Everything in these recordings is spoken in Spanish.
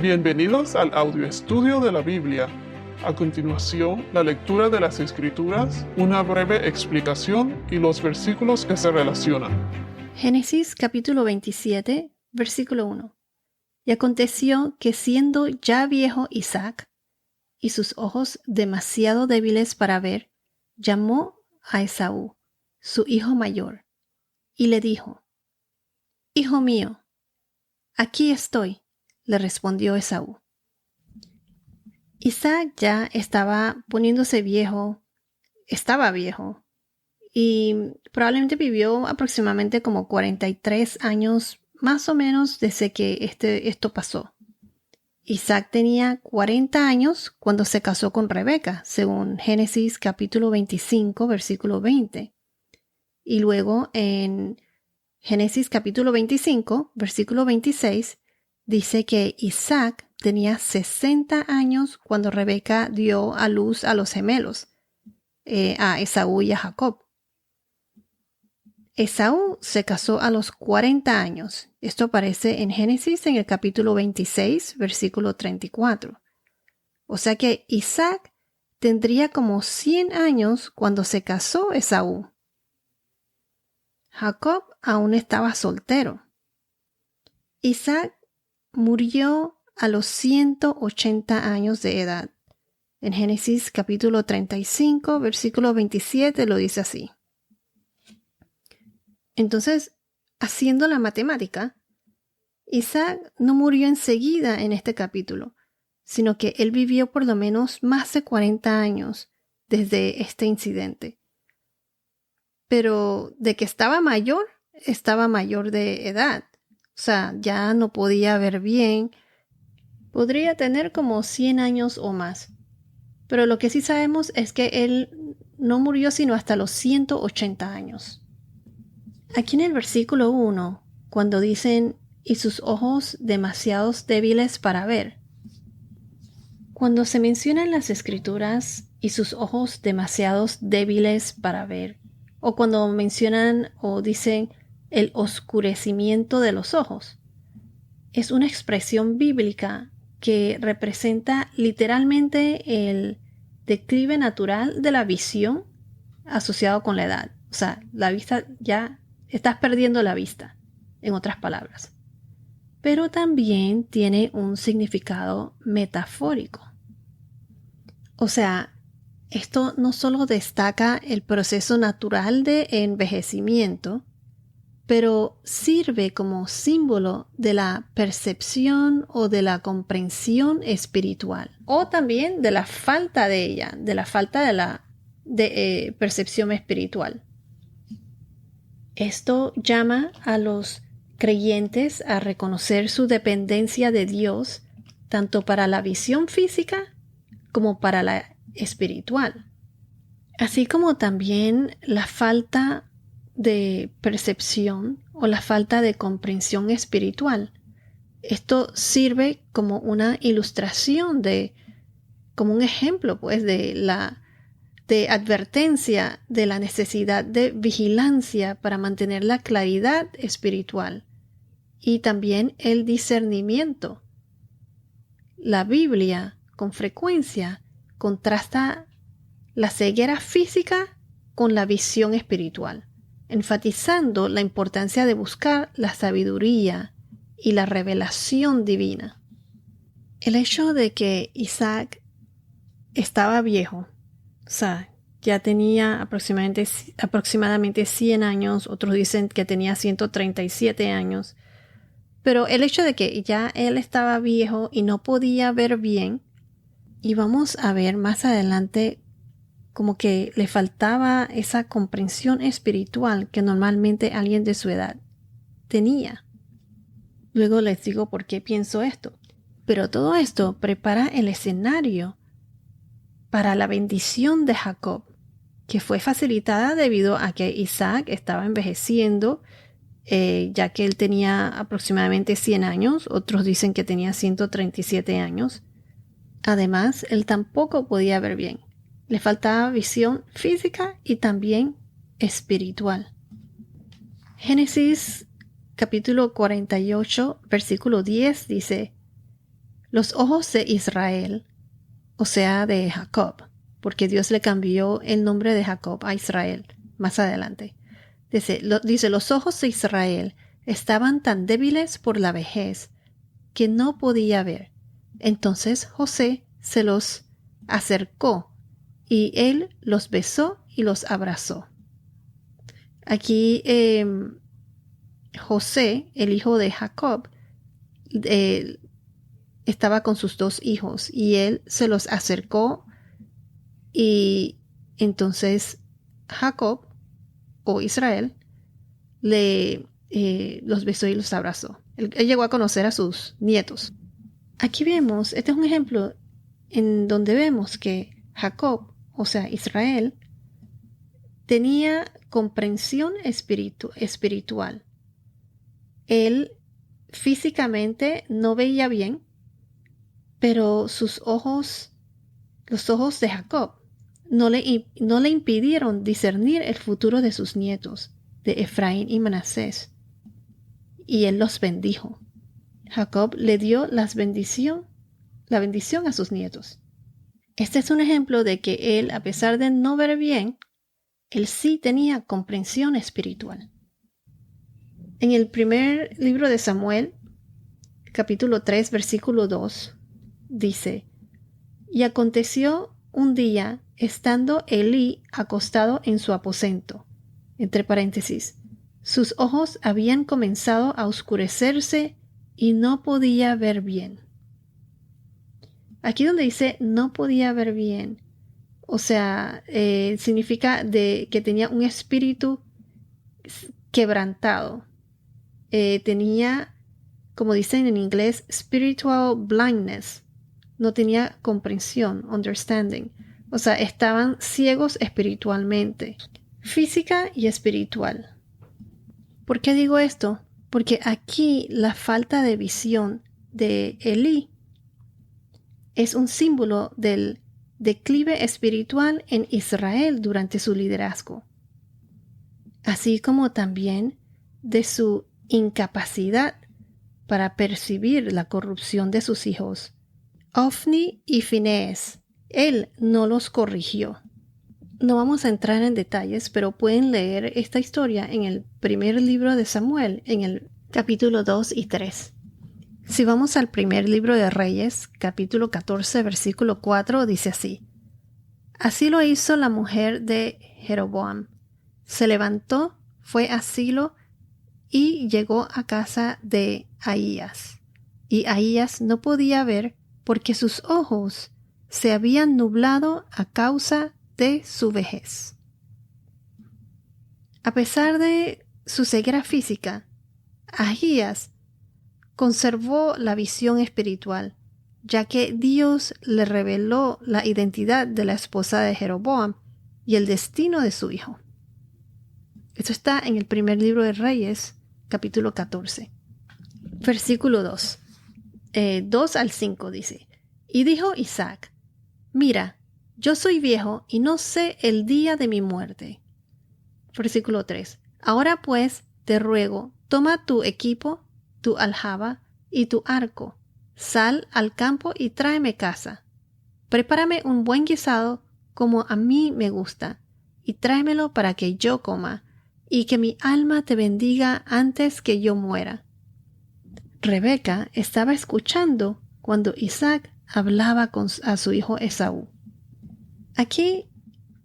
Bienvenidos al audio estudio de la Biblia. A continuación, la lectura de las Escrituras, una breve explicación y los versículos que se relacionan. Génesis capítulo 27, versículo 1. Y aconteció que siendo ya viejo Isaac, y sus ojos demasiado débiles para ver, llamó a Esaú, su hijo mayor, y le dijo: Hijo mío. Aquí estoy, le respondió Esaú. Isaac ya estaba poniéndose viejo, estaba viejo, y probablemente vivió aproximadamente como 43 años más o menos desde que esto pasó. Isaac tenía 40 años cuando se casó con Rebeca, según Génesis capítulo 25, versículo 20. Y luego en Génesis capítulo 25, versículo 26, dice que Isaac tenía 60 años cuando Rebeca dio a luz a los gemelos, a Esaú y a Jacob. Esaú se casó a los 40 años. Esto aparece en Génesis en el capítulo 26, versículo 34. O sea que Isaac tendría como 100 años cuando se casó Esaú. Jacob aún estaba soltero. Isaac murió a los 180 años de edad. En Génesis capítulo 35, versículo 27 lo dice así. Entonces, haciendo la matemática, Isaac no murió enseguida en este capítulo, sino que él vivió por lo menos más de 40 años desde este incidente. Pero de que estaba mayor de edad. O sea, ya no podía ver bien. Podría tener como 100 años o más. Pero lo que sí sabemos es que él no murió sino hasta los 180 años. Aquí en el versículo 1, cuando dicen, y sus ojos demasiados débiles para ver. Cuando se mencionan las escrituras, y sus ojos demasiados débiles para ver, o cuando mencionan o dicen el oscurecimiento de los ojos, es una expresión bíblica que representa literalmente el declive natural de la visión asociado con la edad. O sea, la vista ya estás perdiendo la vista, en otras palabras. Pero también tiene un significado metafórico. O sea, esto no solo destaca el proceso natural de envejecimiento, pero sirve como símbolo de la percepción o de la comprensión espiritual, o también de la falta de ella, de la falta de la percepción espiritual. Esto llama a los creyentes a reconocer su dependencia de Dios, tanto para la visión física como para la espiritual. Así como también la falta de percepción o la falta de comprensión espiritual. Esto sirve como una ilustración como un ejemplo, pues, de advertencia de la necesidad de vigilancia para mantener la claridad espiritual y también el discernimiento. La Biblia, con frecuencia, contrasta la ceguera física con la visión espiritual, enfatizando la importancia de buscar la sabiduría y la revelación divina. El hecho de que Isaac estaba viejo, o sea, ya tenía aproximadamente 100 años, otros dicen que tenía 137 años, pero el hecho de que ya él estaba viejo y no podía ver bien, y vamos a ver más adelante como que le faltaba esa comprensión espiritual que normalmente alguien de su edad tenía. Luego les digo por qué pienso esto. Pero todo esto prepara el escenario para la bendición de Jacob, que fue facilitada debido a que Isaac estaba envejeciendo, ya que él tenía aproximadamente 100 años, otros dicen que tenía 137 años. Además, él tampoco podía ver bien. Le faltaba visión física y también espiritual. Génesis capítulo 48, versículo 10 dice: Los ojos de Israel, o sea, de Jacob, porque Dios le cambió el nombre de Jacob a Israel más adelante. Dice, los ojos de Israel estaban tan débiles por la vejez que no podía ver. Entonces José se los acercó y él los besó y los abrazó. Aquí José, el hijo de Jacob, estaba con sus dos hijos y él se los acercó y entonces Jacob o Israel los besó y los abrazó. Él llegó a conocer a sus nietos. Aquí vemos, este es un ejemplo en donde vemos que Jacob, o sea Israel, tenía comprensión espiritual. Él físicamente no veía bien, pero sus ojos, los ojos de Jacob, no le impidieron discernir el futuro de sus nietos, de Efraín y Manasés. Y él los bendijo. Jacob le dio la bendición a sus nietos. Este es un ejemplo de que él, a pesar de no ver bien, él sí tenía comprensión espiritual. En el primer libro de Samuel, capítulo 3, versículo 2, dice: Y aconteció un día, estando Elí acostado en su aposento, entre paréntesis, sus ojos habían comenzado a oscurecerse y no podía ver bien. Aquí donde dice no podía ver bien, o sea, significa que tenía un espíritu quebrantado. Tenía, como dicen en inglés, spiritual blindness. No tenía comprensión, understanding. O sea, estaban ciegos espiritualmente, física y espiritual. ¿Por qué digo esto? Porque aquí la falta de visión de Elí es un símbolo del declive espiritual en Israel durante su liderazgo, así como también de su incapacidad para percibir la corrupción de sus hijos. Ofni y Finés, él no los corrigió. No vamos a entrar en detalles, pero pueden leer esta historia en el primer libro de Samuel, en el capítulo 2 y 3. Si vamos al primer libro de Reyes, capítulo 14, versículo 4, dice así: Así lo hizo la mujer de Jeroboam. Se levantó, fue a Silo y llegó a casa de Ahías. Y Ahías no podía ver porque sus ojos se habían nublado a causa de su vejez. A pesar de su ceguera física, Ahías conservó la visión espiritual, ya que Dios le reveló la identidad de la esposa de Jeroboam y el destino de su hijo. Esto está en el primer libro de Reyes, capítulo 14. Versículo 2. 2 al 5 dice: Y dijo Isaac: Mira, yo soy viejo y no sé el día de mi muerte. Versículo 3. Ahora pues, te ruego, toma tu equipo, tu aljaba y tu arco, sal al campo y tráeme caza. Prepárame un buen guisado como a mí me gusta, y tráemelo para que yo coma, y que mi alma te bendiga antes que yo muera. Rebeca estaba escuchando cuando Isaac hablaba a su hijo Esaú. Aquí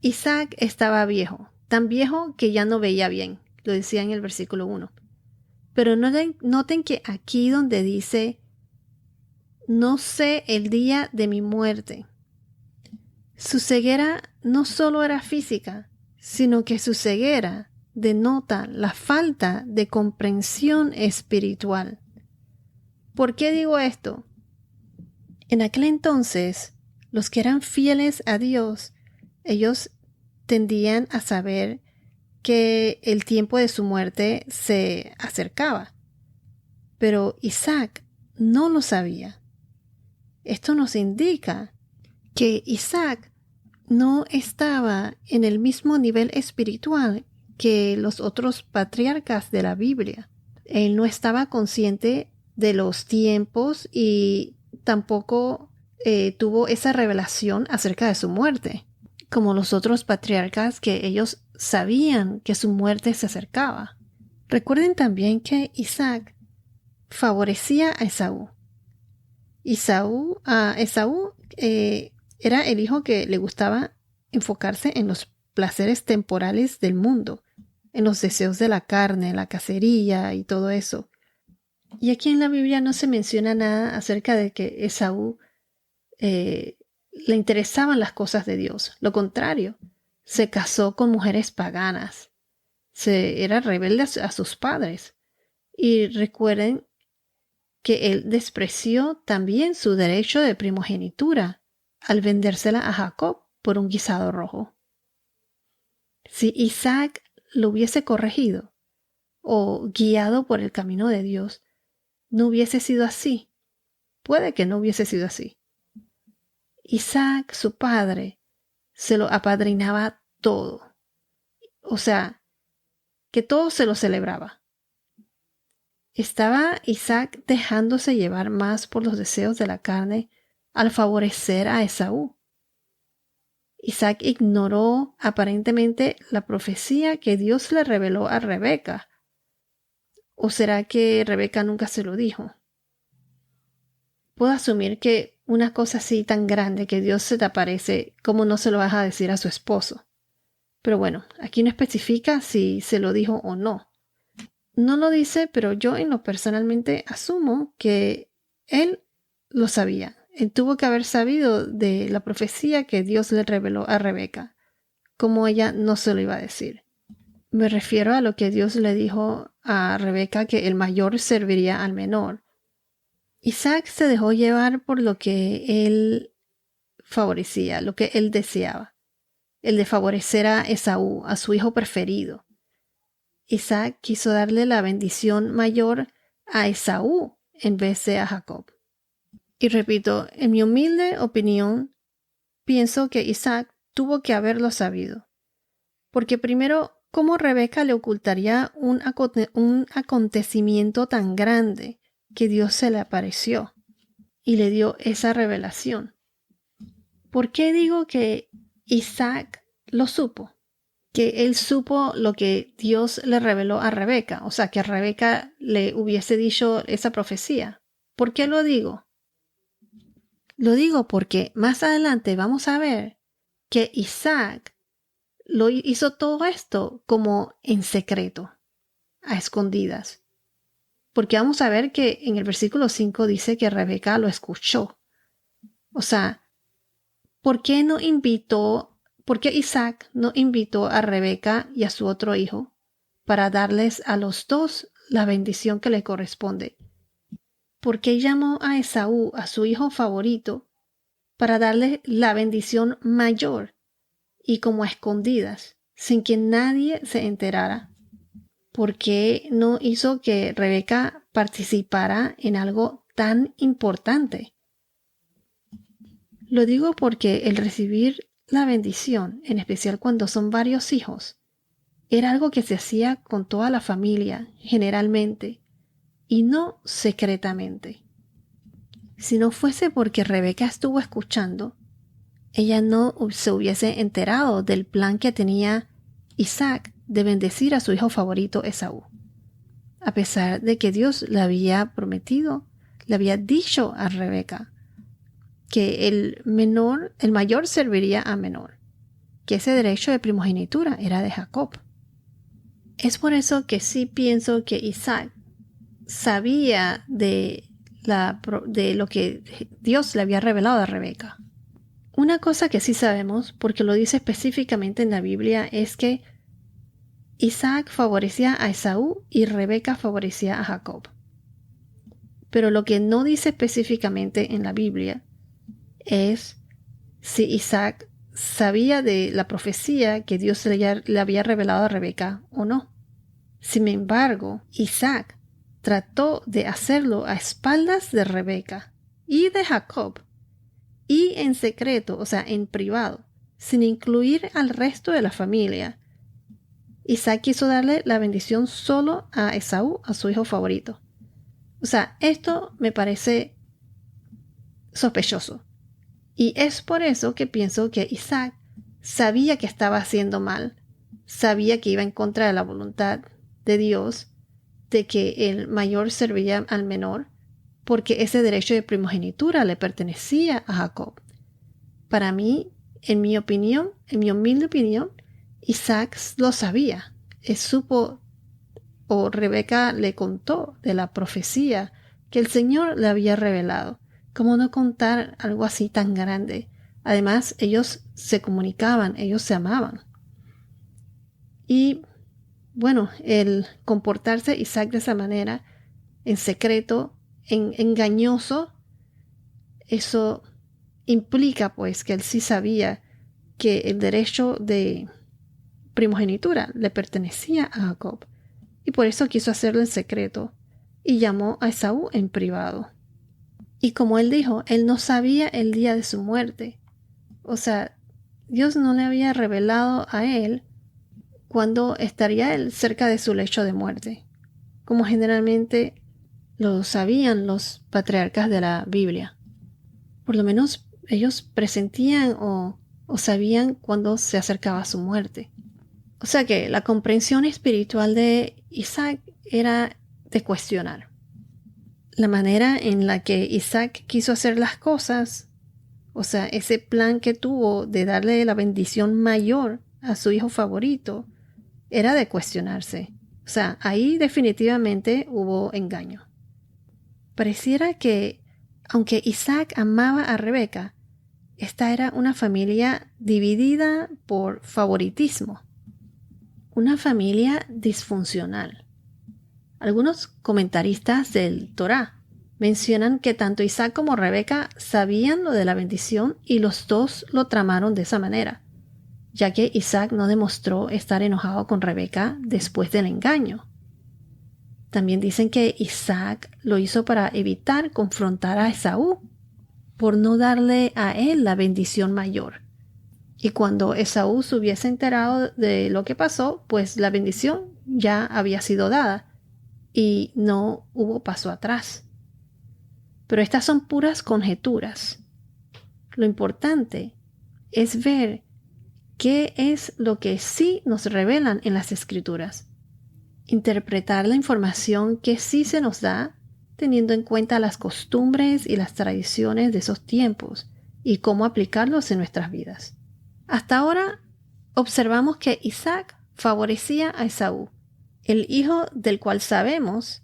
Isaac estaba viejo, tan viejo que ya no veía bien, lo decía en el versículo 1. Pero noten que aquí donde dice, no sé el día de mi muerte, su ceguera no solo era física, sino que su ceguera denota la falta de comprensión espiritual. ¿Por qué digo esto? En aquel entonces, los que eran fieles a Dios, ellos tendían a saber que el tiempo de su muerte se acercaba. Pero Isaac no lo sabía. Esto nos indica que Isaac no estaba en el mismo nivel espiritual que los otros patriarcas de la Biblia. Él no estaba consciente de los tiempos y tampoco tuvo esa revelación acerca de su muerte, como los otros patriarcas, que ellos sabían que su muerte se acercaba. Recuerden también que Isaac favorecía a Esaú. Esaú era el hijo que le gustaba enfocarse en los placeres temporales del mundo, en los deseos de la carne, la cacería y todo eso. Y aquí en la Biblia no se menciona nada acerca de que Esaú le interesaban las cosas de Dios. Lo contrario, se casó con mujeres paganas. Era rebelde a sus padres. Y recuerden que él despreció también su derecho de primogenitura al vendérsela a Jacob por un guisado rojo. Si Isaac lo hubiese corregido o guiado por el camino de Dios, no hubiese sido así. Puede que no hubiese sido así. Isaac, su padre, se lo apadrinaba todo. O sea, que todo se lo celebraba. ¿Estaba Isaac dejándose llevar más por los deseos de la carne al favorecer a Esaú? Isaac ignoró aparentemente la profecía que Dios le reveló a Rebeca. ¿O será que Rebeca nunca se lo dijo? Puedo asumir que una cosa así tan grande que Dios se te aparece, ¿cómo no se lo vas a decir a su esposo? Pero bueno, aquí no especifica si se lo dijo o no. No lo dice, pero yo en lo personalmente asumo que él lo sabía. Él tuvo que haber sabido de la profecía que Dios le reveló a Rebeca, como ella no se lo iba a decir. Me refiero a lo que Dios le dijo a Rebeca, que el mayor serviría al menor. Isaac se dejó llevar por lo que él favorecía, lo que él deseaba, el de favorecer a Esaú, a su hijo preferido. Isaac quiso darle la bendición mayor a Esaú en vez de a Jacob. Y repito, en mi humilde opinión, pienso que Isaac tuvo que haberlo sabido. Porque primero, ¿cómo Rebeca le ocultaría un acontecimiento tan grande que Dios se le apareció y le dio esa revelación? ¿Por qué digo que Isaac lo supo? Que él supo lo que Dios le reveló a Rebeca, o sea, que a Rebeca le hubiese dicho esa profecía. ¿Por qué lo digo? Lo digo porque más adelante vamos a ver que Isaac lo hizo todo esto como en secreto, a escondidas. Porque vamos a ver que en el versículo 5 dice que Rebeca lo escuchó. O sea, ¿por qué Isaac no invitó a Rebeca y a su otro hijo para darles a los dos la bendición que le corresponde? ¿Por qué llamó a Esaú, a su hijo favorito, para darle la bendición mayor y como a escondidas, sin que nadie se enterara? ¿Por qué no hizo que Rebeca participara en algo tan importante? Lo digo porque el recibir la bendición, en especial cuando son varios hijos, era algo que se hacía con toda la familia, generalmente, y no secretamente. Si no fuese porque Rebeca estuvo escuchando, ella no se hubiese enterado del plan que tenía Isaac de bendecir a su hijo favorito Esaú. A pesar de que Dios le había prometido, le había dicho a Rebeca que el mayor serviría a menor, que ese derecho de primogenitura era de Jacob. Es por eso que sí pienso que Isaac sabía de lo que Dios le había revelado a Rebeca. Una cosa que sí sabemos, porque lo dice específicamente en la Biblia, es que Isaac favorecía a Esaú y Rebeca favorecía a Jacob. Pero lo que no dice específicamente en la Biblia es si Isaac sabía de la profecía que Dios le había revelado a Rebeca o no. Sin embargo, Isaac trató de hacerlo a espaldas de Rebeca y de Jacob, y en secreto, o sea, en privado, sin incluir al resto de la familia. Isaac quiso darle la bendición solo a Esaú, a su hijo favorito. O sea, esto me parece sospechoso. Y es por eso que pienso que Isaac sabía que estaba haciendo mal, sabía que iba en contra de la voluntad de Dios, de que el mayor servía al menor, porque ese derecho de primogenitura le pertenecía a Jacob. Para mí, en mi opinión, en mi humilde opinión, Isaac lo sabía. Él supo, o Rebeca le contó de la profecía que el Señor le había revelado. ¿Cómo no contar algo así tan grande? Además, ellos se comunicaban, ellos se amaban. Y bueno, el comportarse Isaac de esa manera, en secreto, engañoso, eso implica pues que él sí sabía que el derecho de primogenitura le pertenecía a Jacob, y por eso quiso hacerlo en secreto y llamó a Esaú en privado. Y como él dijo, él no sabía el día de su muerte. O sea, Dios no le había revelado a él cuándo estaría él cerca de su lecho de muerte, como generalmente lo sabían los patriarcas de la Biblia. Por lo menos ellos presentían o sabían cuándo se acercaba su muerte. O sea que la comprensión espiritual de Isaac era de cuestionar. La manera en la que Isaac quiso hacer las cosas, o sea, ese plan que tuvo de darle la bendición mayor a su hijo favorito, era de cuestionarse. O sea, ahí definitivamente hubo engaño. Pareciera que, aunque Isaac amaba a Rebeca, esta era una familia dividida por favoritismo. Una familia disfuncional. Algunos comentaristas del Torá mencionan que tanto Isaac como Rebeca sabían lo de la bendición y los dos lo tramaron de esa manera, ya que Isaac no demostró estar enojado con Rebeca después del engaño. También dicen que Isaac lo hizo para evitar confrontar a Esaú, por no darle a él la bendición mayor. Y cuando Esaú se hubiese enterado de lo que pasó, pues la bendición ya había sido dada y no hubo paso atrás. Pero estas son puras conjeturas. Lo importante es ver qué es lo que sí nos revelan en las Escrituras. Interpretar la información que sí se nos da, teniendo en cuenta las costumbres y las tradiciones de esos tiempos y cómo aplicarlos en nuestras vidas. Hasta ahora observamos que Isaac favorecía a Esaú, el hijo del cual sabemos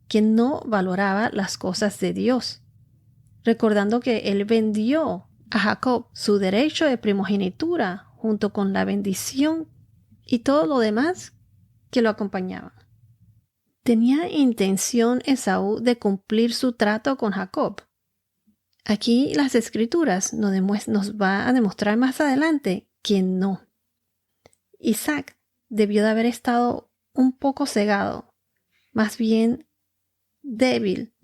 que no valoraba las cosas de Dios, recordando que él vendió a Jacob su derecho de primogenitura junto con la bendición y todo lo demás que lo acompañaban. ¿Tenía intención Esaú de cumplir su trato con Jacob? Aquí las Escrituras nos va a demostrar más adelante que no. Isaac debió de haber estado un poco cegado, más bien débil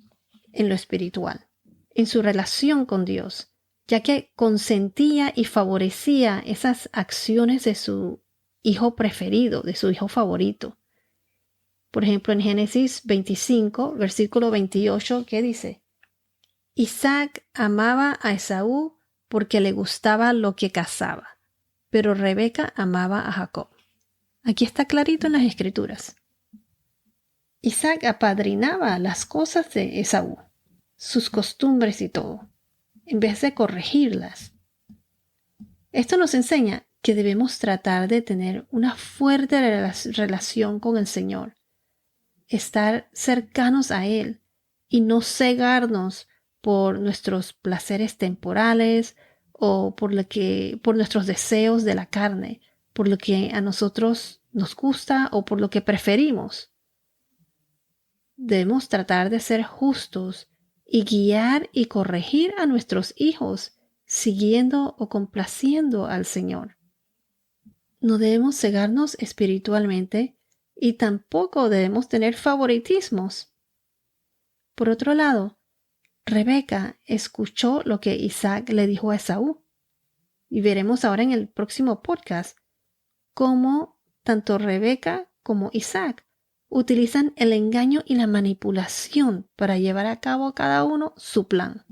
en lo espiritual, en su relación con Dios, ya que consentía y favorecía esas acciones de su hijo preferido, de su hijo favorito. Por ejemplo, en Génesis 25, versículo 28, ¿qué dice? Isaac amaba a Esaú porque le gustaba lo que cazaba, pero Rebeca amaba a Jacob. Aquí está clarito en las Escrituras. Isaac apadrinaba las cosas de Esaú, sus costumbres y todo, en vez de corregirlas. Esto nos enseña que debemos tratar de tener una fuerte relación con el Señor, estar cercanos a Él y no cegarnos por nuestros placeres temporales o por nuestros deseos de la carne, por lo que a nosotros nos gusta o por lo que preferimos. Debemos tratar de ser justos y guiar y corregir a nuestros hijos, siguiendo o complaciendo al Señor. No debemos cegarnos espiritualmente y tampoco debemos tener favoritismos. Por otro lado, Rebeca escuchó lo que Isaac le dijo a Esaú. Y veremos ahora en el próximo podcast cómo tanto Rebeca como Isaac utilizan el engaño y la manipulación para llevar a cabo cada uno su plan.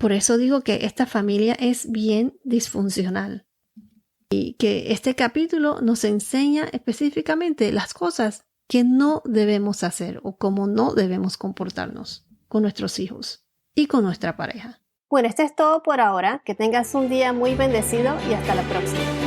Por eso digo que esta familia es bien disfuncional. Y que este capítulo nos enseña específicamente las cosas que no debemos hacer o cómo no debemos comportarnos con nuestros hijos y con nuestra pareja. Bueno, esto es todo por ahora. Que tengas un día muy bendecido y hasta la próxima.